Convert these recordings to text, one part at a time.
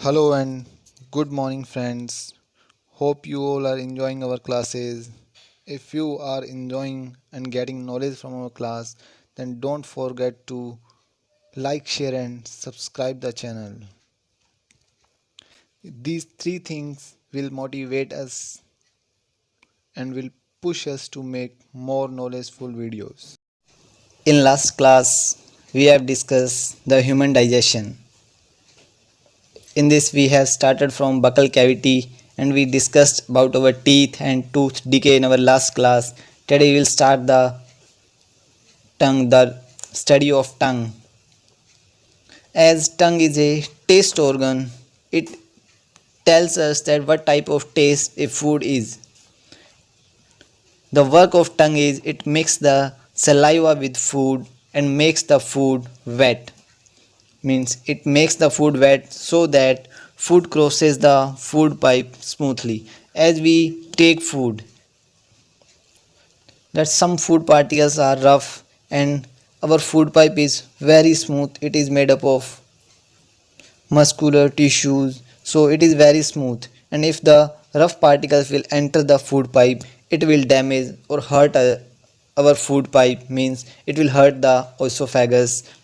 Hello and good morning, friends. Hope you all are enjoying our classes. If you are enjoying and getting knowledge from our class, then don't forget to like, share, and subscribe the channel. These three things will motivate us and will push us to make more knowledgeful videos. In last class, we have discussed the human digestion. In this, we have started from buccal cavity and we discussed about our teeth and tooth decay in our last class. Today, we will start the tongue, the study of tongue. As tongue is a taste organ, it tells us that what type of taste a food is. The work of tongue is it mixes the saliva with food and makes the food wet. Means it makes the food wet so that food crosses the food pipe smoothly. As we take food, that some food particles are rough and our food pipe is very smooth. It is made up of muscular tissues, so it is very smooth, and if the rough particles will enter the food pipe, it will damage or hurt our food pipe, means it will hurt the oesophagus.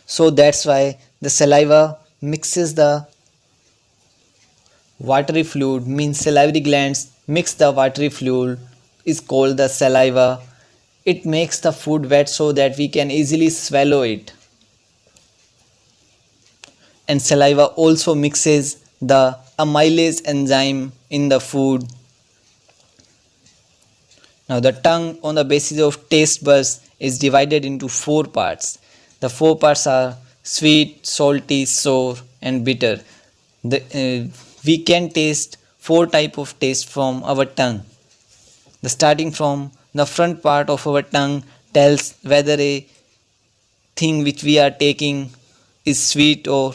So that's why the saliva mixes the watery fluid, means salivary glands mix the watery fluid, is called the saliva. It makes the food wet so that we can easily swallow it. And saliva also mixes the amylase enzyme in the food. Now the tongue on the basis of taste buds is divided into four parts. The four parts are sweet, salty, sour and bitter. We can taste four type of taste from our tongue. The starting from the front part of our tongue tells whether a thing which we are taking is sweet, or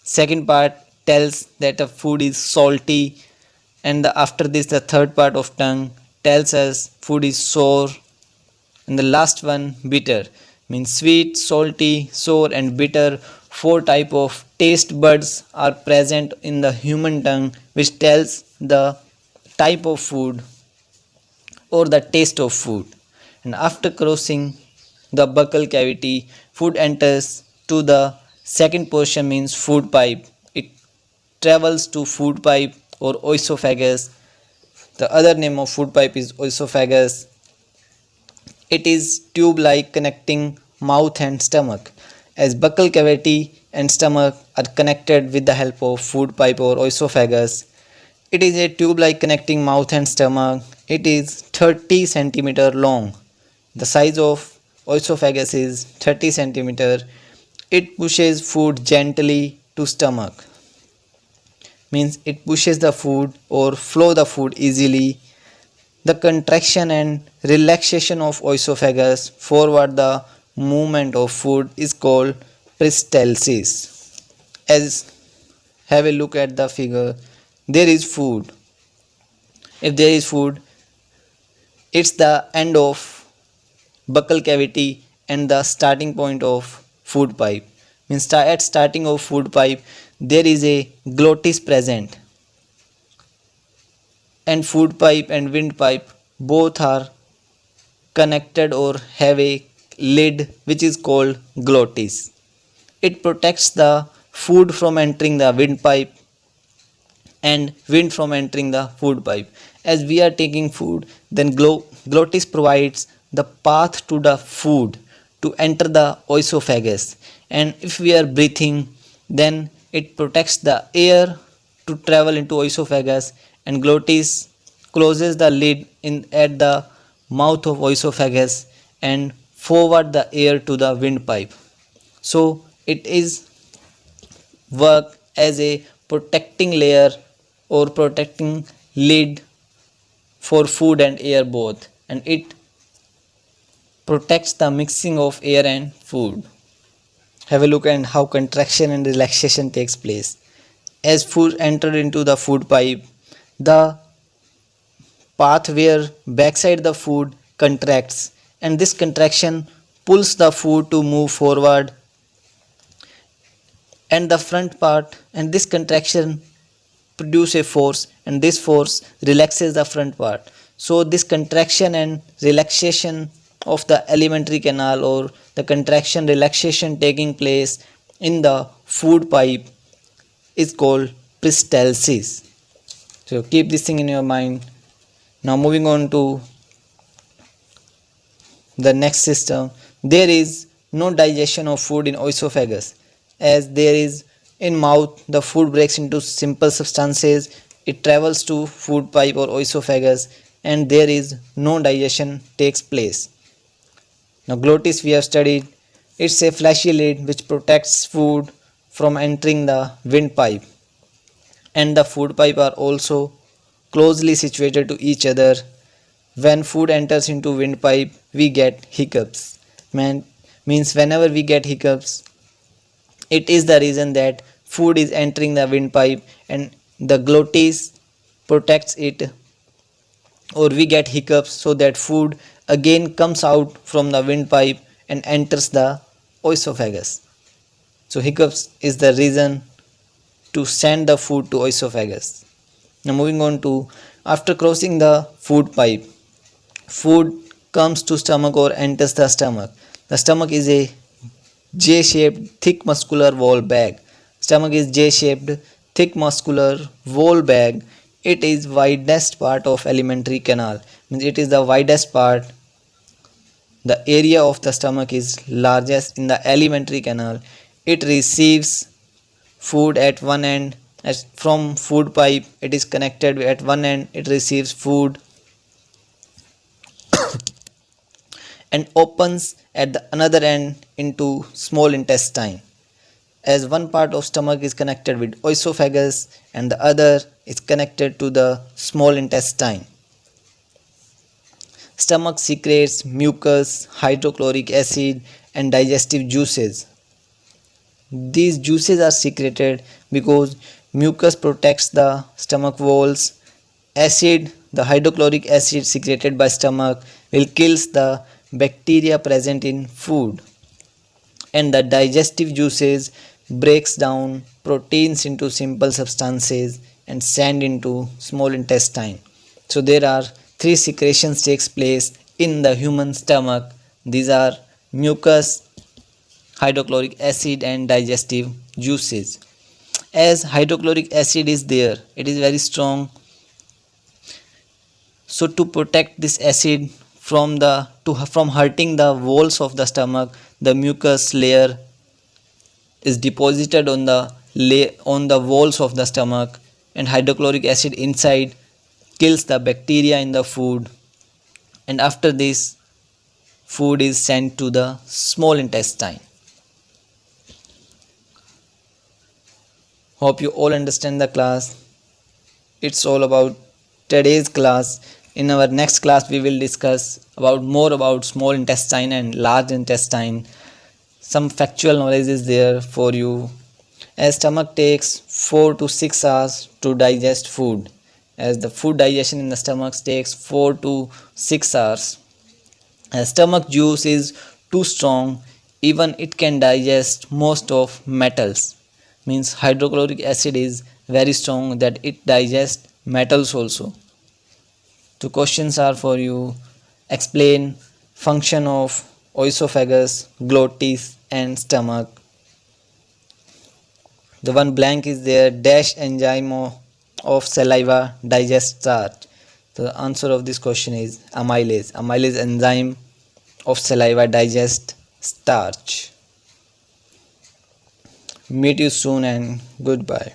second part tells that a food is salty, and after this the third part of tongue tells us food is sour, and the last one bitter, means sweet, salty, sour and bitter. Four type of taste buds are present in the human tongue, which tells the type of food or the taste of food. And after crossing the buccal cavity, food enters to the second portion, means food pipe. It travels to food pipe or oesophagus. The other name of food pipe is oesophagus. It is tube like connecting mouth and stomach. As buccal cavity and stomach are connected with the help of food pipe or oesophagus, it is a tube like connecting mouth and stomach. It is 30 centimeter long. The size of oesophagus is 30 centimeter. It pushes food gently to stomach, means it pushes the food or flow the food easily. The contraction and relaxation of oesophagus forward the movement of food is called peristalsis. As have a look at the figure, there is food. If there is food, it's the end of buccal cavity and the starting point of food pipe, means at starting of food pipe there is a glottis present, and food pipe and wind pipe both are connected or have a lid which is called glottis. It protects the food from entering the windpipe and wind from entering the food pipe. As we are taking food, then glottis provides the path to the food to enter the oesophagus, and if we are breathing, then it protects the air to travel into oesophagus, and glottis closes the lid in at the mouth of oesophagus and forward the air to the windpipe. So it is work as a protecting layer or protecting lid for food and air both, and it protects the mixing of air and food. Have a look at how contraction and relaxation takes place. As food entered into the food pipe, the path where backside the food contracts, and this contraction pulls the food to move forward. and the front part, and this contraction produce a force, and this force relaxes the front part. So this contraction and relaxation of the alimentary canal, or the contraction relaxation taking place in the food pipe, is called peristalsis. So keep this thing in your mind. Now moving on to the next system, there is no digestion of food in oesophagus, as there is in mouth the food breaks into simple substances, it travels to food pipe or oesophagus, and there is no digestion takes place. Now glottis we have studied, it's a fleshy lid which protects food from entering the windpipe, and the food pipe are also closely situated to each other. When food enters into windpipe, we get hiccups. Means whenever we get hiccups, it is the reason that food is entering the windpipe and the glottis protects it, or we get hiccups so that food again comes out from the windpipe and enters the oesophagus. So hiccups is the reason to send the food to oesophagus. Now moving on to, after crossing the food pipe, food comes to stomach or enters the stomach. The stomach is a J-shaped thick muscular wall bag. Stomach is J-shaped thick muscular wall bag. It is widest part of alimentary canal. Means it is the widest part. The area of the stomach is largest in the alimentary canal. It receives food at one end, as from food pipe it is connected at one end, it receives food and opens at the another end into small intestine, as one part of stomach is connected with oesophagus and the other is connected to the small intestine. Stomach secretes mucus, hydrochloric acid and digestive juices. These juices are secreted because mucus protects the stomach walls. Acid, the hydrochloric acid secreted by stomach, will kills the bacteria present in food, and the digestive juices breaks down proteins into simple substances and send into small intestine. So there are three secretions takes place in the human stomach. These are mucus, hydrochloric acid and digestive juices. As hydrochloric acid is there, it is very strong, so to protect this acid from hurting the walls of the stomach, the mucus layer is deposited on the walls of the stomach, and hydrochloric acid inside kills the bacteria in the food, and after this food is sent to the small intestine. Hope you all understand the class. It's all about today's class. In our next class we will discuss more about small intestine and large intestine. Some factual knowledge is there for you, as stomach takes 4 to 6 hours to digest food, as the food digestion in the stomach takes 4 to 6 hours. As stomach juice is too strong, even it can digest most of metals. Means hydrochloric acid is very strong that it digests metals also. Two questions are for you. Explain function of oesophagus, glottis and stomach. The one blank is there, dash enzyme of saliva digest starch. The answer of this question is amylase. Amylase enzyme of saliva digest starch. Meet you soon and goodbye.